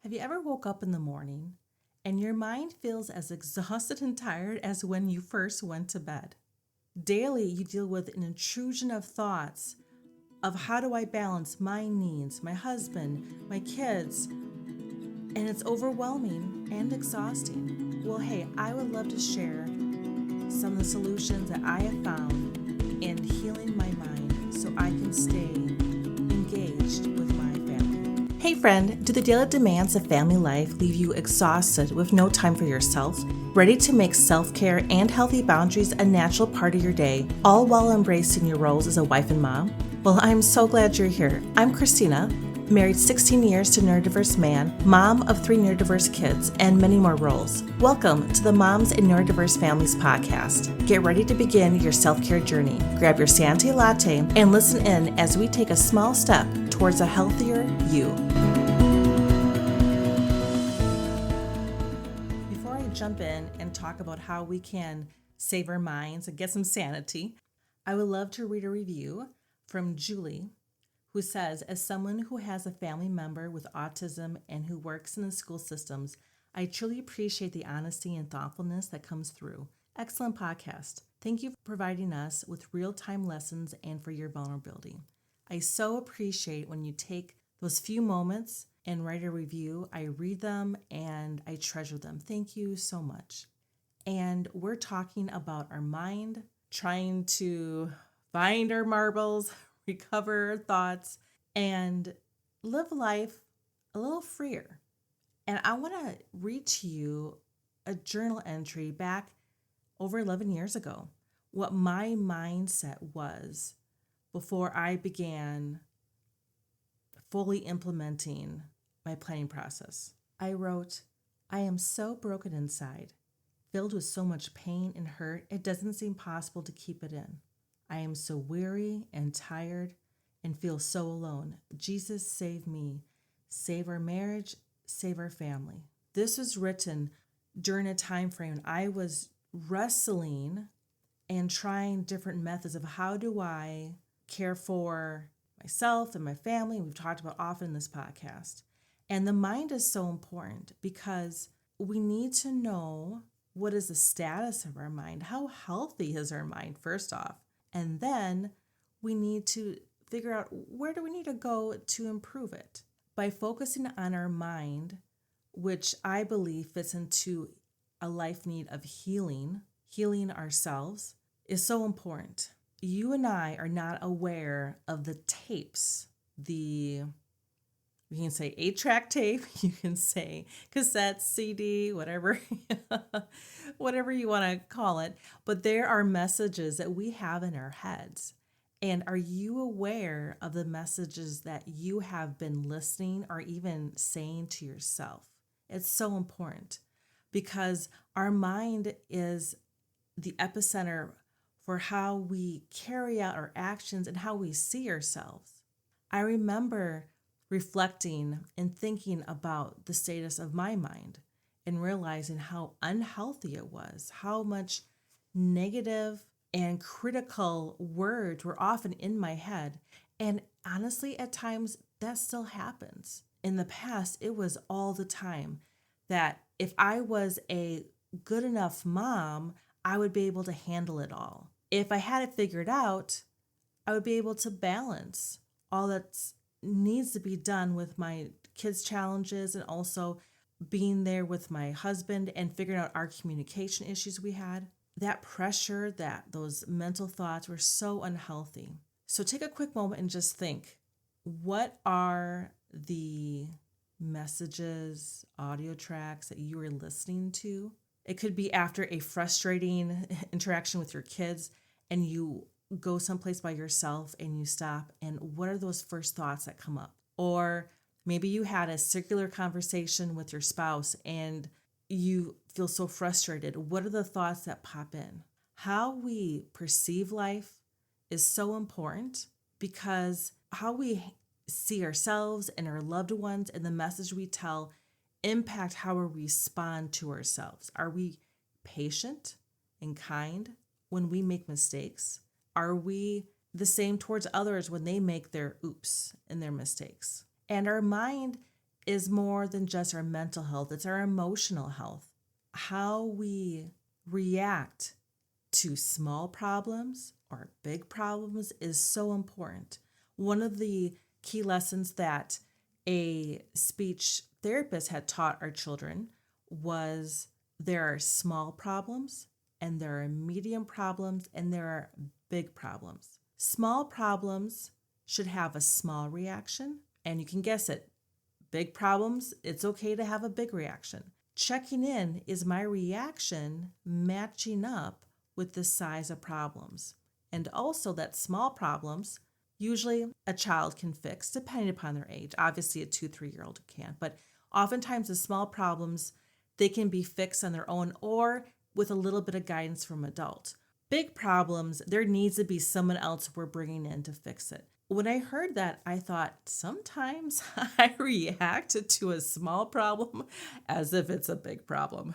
Have you ever woke up in the morning and your mind feels as exhausted and tired as when you first went to bed? Daily, you deal with an intrusion of thoughts of how do I balance my needs, my husband, my kids, and it's overwhelming and exhausting. Well, hey, I would love to share some of the solutions that I have found in healing my mind so I can stay engaged with my family. Hey friend, do the daily demands of family life leave you exhausted with no time for yourself? Ready to make self-care and healthy boundaries a natural part of your day, all while embracing your roles as a wife and mom? Well, I'm so glad you're here. I'm Christina, married 16 years to a neurodiverse man, mom of 3 neurodiverse kids, and many more roles. Welcome to the Moms in Neurodiverse Families podcast. Get ready to begin your self-care journey. Grab your Santé latte and listen in as we take a small step towards a healthier you. Before I jump in and talk about how we can save our minds and get some sanity, I would love to read a review from Julie, who says, as someone who has a family member with autism and who works in the school systems, I truly appreciate the honesty and thoughtfulness that comes through. Excellent podcast. Thank you for providing us with real-time lessons and for your vulnerability. I so appreciate when you take those few moments and write a review. I read them and I treasure them. Thank you so much. And we're talking about our mind, trying to find our marbles, recover our thoughts, and live life a little freer. And I want to read to you a journal entry back over 11 years ago, what my mindset was before I began fully implementing my planning process. I wrote, I am so broken inside, filled with so much pain and hurt, it doesn't seem possible to keep it in. I am so weary and tired and feel so alone. Jesus, save me. Save our marriage, save our family. This was written during a time frame when I was wrestling and trying different methods of how do I care for myself and my family. We've talked about often in this podcast. And the mind is so important because we need to know what is the status of our mind. How healthy is our mind, first off? And then we need to figure out where do we need to go to improve it. By focusing on our mind, which I believe fits into a life need of healing ourselves, is so important. You and I are not aware of the tapes, you can say 8-track tape, you can say cassette, CD, whatever, whatever you want to call it. But there are messages that we have in our heads. And are you aware of the messages that you have been listening or even saying to yourself? It's so important because our mind is the epicenter for how we carry out our actions and how we see ourselves. I remember reflecting and thinking about the status of my mind and realizing how unhealthy it was, how much negative and critical words were often in my head. And honestly, at times that still happens. In the past, it was all the time that if I was a good enough mom, I would be able to handle it all. If I had it figured out, I would be able to balance all that's needs to be done with my kids' challenges and also being there with my husband and figuring out our communication issues we had. That pressure, those mental thoughts were so unhealthy. So take a quick moment and just think, what are the messages, audio tracks that you are listening to? It could be after a frustrating interaction with your kids and you go someplace by yourself and you stop, and what are those first thoughts that come up? Or maybe you had a circular conversation with your spouse and you feel so frustrated. What are the thoughts that pop in? How we perceive life is so important because how we see ourselves and our loved ones and the message we tell impact how we respond to ourselves. Are we patient and kind when we make mistakes? Are we the same towards others when they make their oops and their mistakes? And our mind is more than just our mental health, it's our emotional health. How we react to small problems or big problems is so important. One of the key lessons that a speech therapist had taught our children was there are small problems and there are medium problems and there are big problems. Small problems should have a small reaction, and you can guess it. Big problems, it's okay to have a big reaction. Checking in, is my reaction matching up with the size of problems? And also that small problems, usually a child can fix depending upon their age. Obviously a 2-3-year-old can't, but oftentimes the small problems, they can be fixed on their own or with a little bit of guidance from adult. Big problems, there needs to be someone else we're bringing in to fix it. When I heard that, I thought sometimes I react to a small problem as if it's a big problem.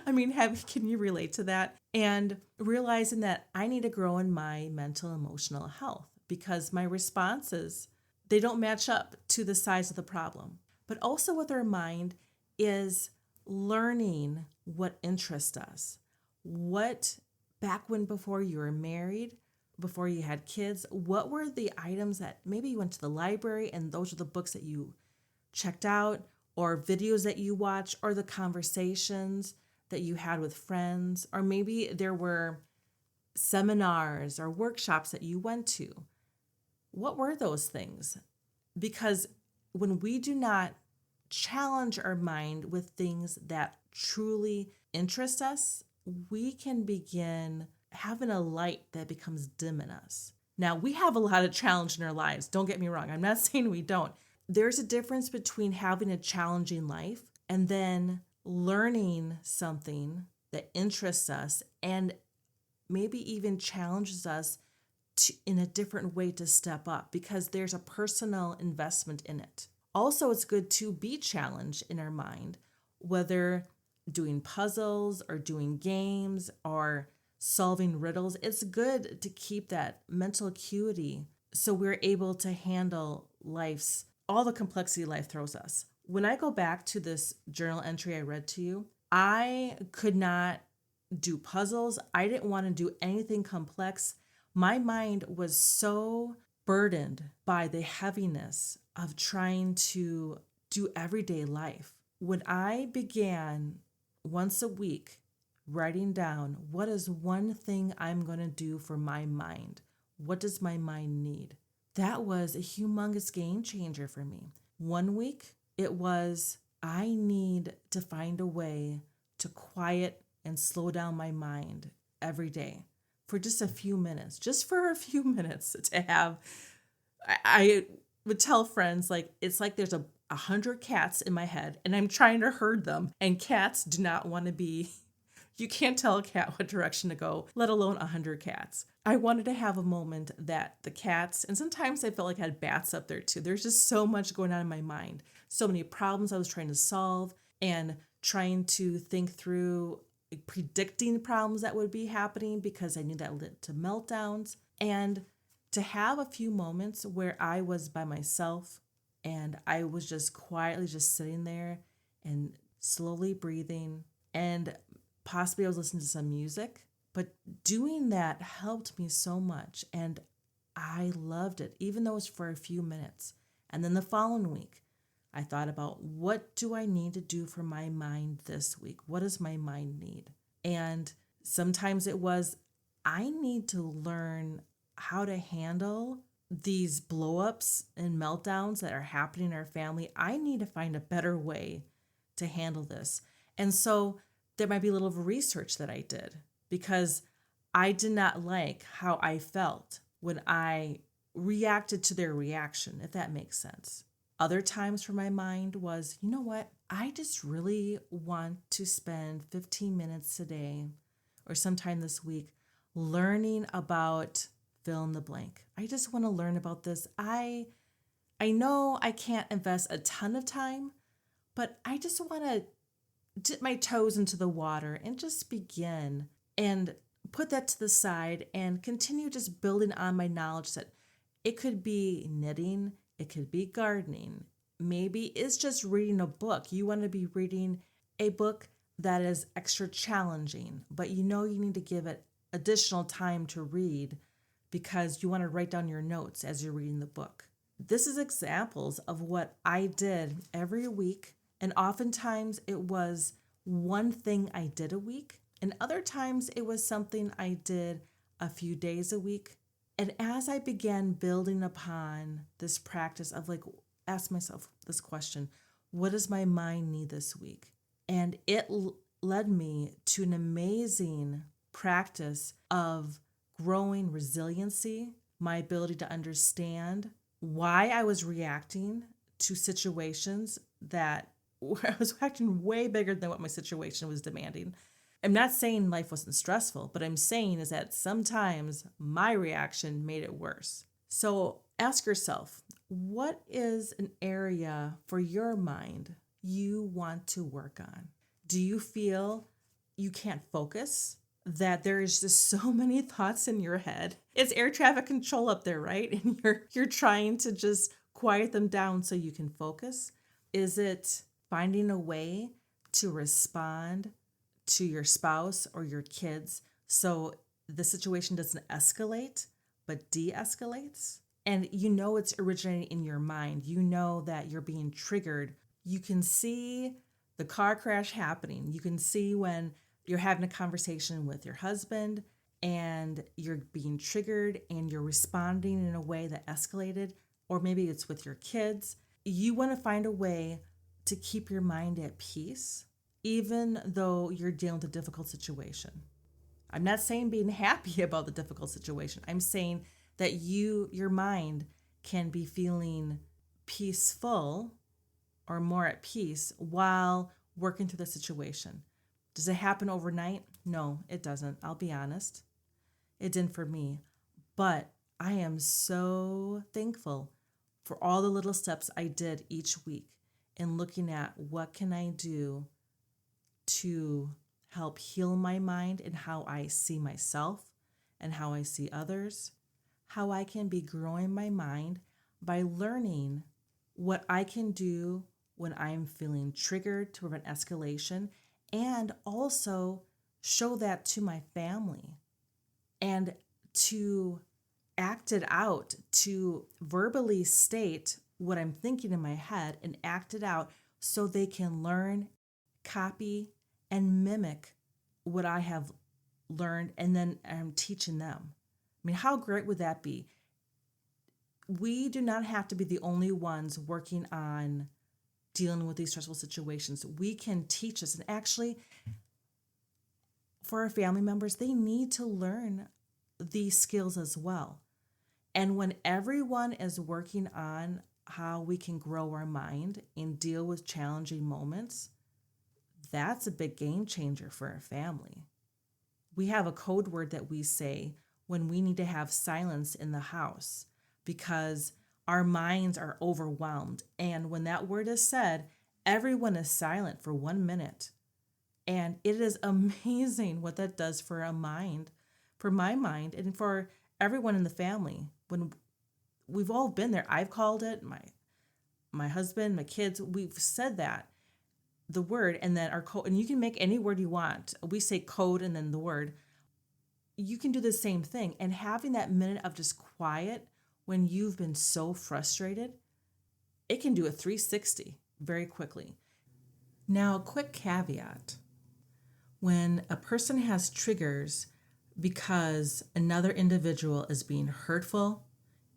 I mean, can you relate to that? And realizing that I need to grow in my mental emotional health because my responses, they don't match up to the size of the problem. But also with our mind is learning what interests us. What, back when before you were married, before you had kids, what were the items that maybe you went to the library and those are the books that you checked out, or videos that you watched, or the conversations that you had with friends, or maybe there were seminars or workshops that you went to. What were those things? Because when we do not challenge our mind with things that truly interest us, we can begin having a light that becomes dim in us. Now, we have a lot of challenge in our lives. Don't get me wrong. I'm not saying we don't. There's a difference between having a challenging life and then learning something that interests us and maybe even challenges us in a different way to step up because there's a personal investment in it. Also, it's good to be challenged in our mind, whether doing puzzles or doing games or solving riddles. It's good to keep that mental acuity so we're able to handle all the complexity life throws us. When I go back to this journal entry I read to you, I could not do puzzles. I didn't want to do anything complex. My mind was so burdened by the heaviness of trying to do everyday life. When I began once a week writing down, what is one thing I'm going to do for my mind? What does my mind need? That was a humongous game changer for me. One week, it was, I need to find a way to quiet and slow down my mind every day for just a few minutes, to have, I would tell friends, like, it's like there's 100 cats in my head and I'm trying to herd them, and cats do not want to be, you can't tell a cat what direction to go, let alone 100 cats. I wanted to have a moment that the cats, and sometimes I felt like I had bats up there too. There's just so much going on in my mind. So many problems I was trying to solve and trying to think through predicting problems that would be happening because I knew that led to meltdowns. And to have a few moments where I was by myself and I was just quietly just sitting there and slowly breathing, and possibly I was listening to some music, but doing that helped me so much and I loved it, even though it was for a few minutes. And then the following week, I thought about, what do I need to do for my mind this week? What does my mind need? And sometimes it was, I need to learn how to handle these blow-ups and meltdowns that are happening in our family. I need to find a better way to handle this. And so there might be a little research that I did because I did not like how I felt when I reacted to their reaction, if that makes sense. Other times for my mind was, you know what? I just really want to spend 15 minutes today or sometime this week learning about fill in the blank. I just want to learn about this. I know I can't invest a ton of time, but I just want to dip my toes into the water and just begin and put that to the side and continue just building on my knowledge that it could be knitting, it could be gardening, maybe it's just reading a book. You want to be reading a book that is extra challenging, but you know you need to give it additional time to read because you want to write down your notes as you're reading the book. This is examples of what I did every week, and oftentimes it was one thing I did a week, and other times it was something I did a few days a week. And as I began building upon this practice of ask myself this question, what does my mind need this week? And it led me to an amazing practice of growing resiliency, my ability to understand why I was reacting to situations that I was acting way bigger than what my situation was demanding. I'm not saying life wasn't stressful, but I'm saying is that sometimes my reaction made it worse. So ask yourself, what is an area for your mind you want to work on? Do you feel you can't focus? That there is just so many thoughts in your head? It's air traffic control up there, right? And you're trying to just quiet them down so you can focus. Is it finding a way to respond to your spouse or your kids so the situation doesn't escalate but de-escalates? And you know it's originating in your mind. You know that you're being triggered. You can see the car crash happening. You can see when you're having a conversation with your husband and you're being triggered and you're responding in a way that escalated, or maybe it's with your kids. You want to find a way to keep your mind at peace, even though you're dealing with a difficult situation. I'm not saying being happy about the difficult situation. I'm saying that your mind can be feeling peaceful or more at peace while working through the situation. Does it happen overnight? No, it doesn't. I'll be honest. It didn't for me. But I am so thankful for all the little steps I did each week in looking at what can I do to help heal my mind and how I see myself and how I see others, how I can be growing my mind by learning what I can do when I'm feeling triggered to prevent escalation, and also show that to my family and to act it out, to verbally state what I'm thinking in my head and act it out so they can learn, copy, and mimic what I have learned, and then I'm teaching them. I mean, how great would that be? We do not have to be the only ones working on dealing with these stressful situations. We can teach us. And actually, for our family members, they need to learn these skills as well. And when everyone is working on how we can grow our mind and deal with challenging moments, that's a big game changer for our family. We have a code word that we say when we need to have silence in the house because our minds are overwhelmed. And when that word is said, everyone is silent for 1 minute. And it is amazing what that does for a mind, for my mind, and for everyone in the family. When we've all been there, I've called it, my husband, my kids, we've said that, the word, and then our code, and you can make any word you want. We say code and then the word. You can do the same thing. And having that minute of just quiet when you've been so frustrated, it can do a 360 very quickly. Now, a quick caveat. When a person has triggers because another individual is being hurtful,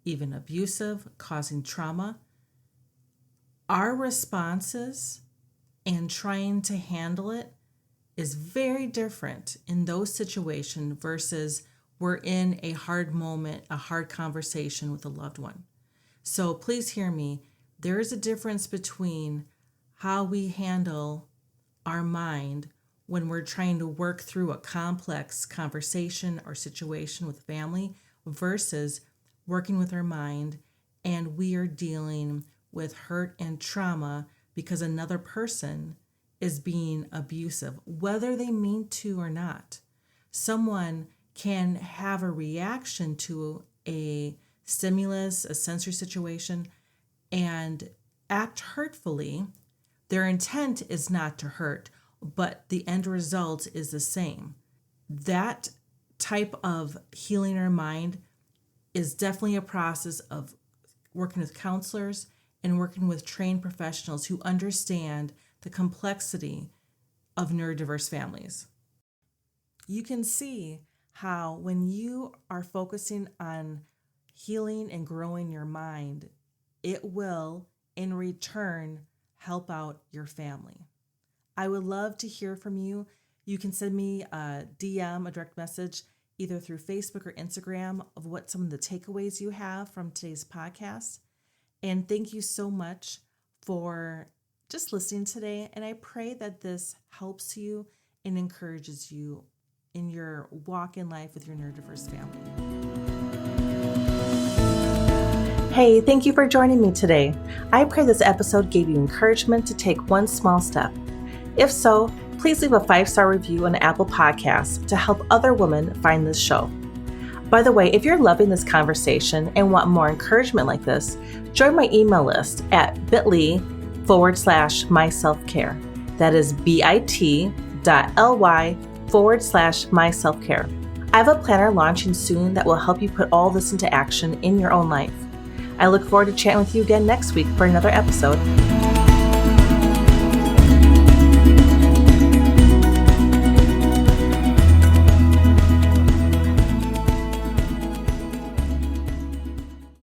even abusive, causing trauma, our responses and trying to handle it is very different in those situations versus we're in a hard moment, a hard conversation with a loved one. So please hear me. There is a difference between how we handle our mind when we're trying to work through a complex conversation or situation with family versus working with our mind and we are dealing with hurt and trauma because another person is being abusive, whether they mean to or not. Someone can have a reaction to a stimulus, a sensory situation, and act hurtfully, their intent is not to hurt, but the end result is the same. That type of healing our mind is definitely a process of working with counselors and working with trained professionals who understand the complexity of neurodiverse families. You can see how when you are focusing on healing and growing your mind, it will, in return, help out your family. I would love to hear from you. You can send me a DM, a direct message, either through Facebook or Instagram of what some of the takeaways you have from today's podcast. And thank you so much for just listening today. And I pray that this helps you and encourages you in your walk in life with your neurodiverse family. Hey, thank you for joining me today. I pray this episode gave you encouragement to take one small step. If so, please leave a 5-star review on Apple Podcasts to help other women find this show. By the way, if you're loving this conversation and want more encouragement like this, join my email list at bit.ly/myselfcare. That is bit.ly/myselfcare. I have a planner launching soon that will help you put all this into action in your own life. I look forward to chatting with you again next week for another episode.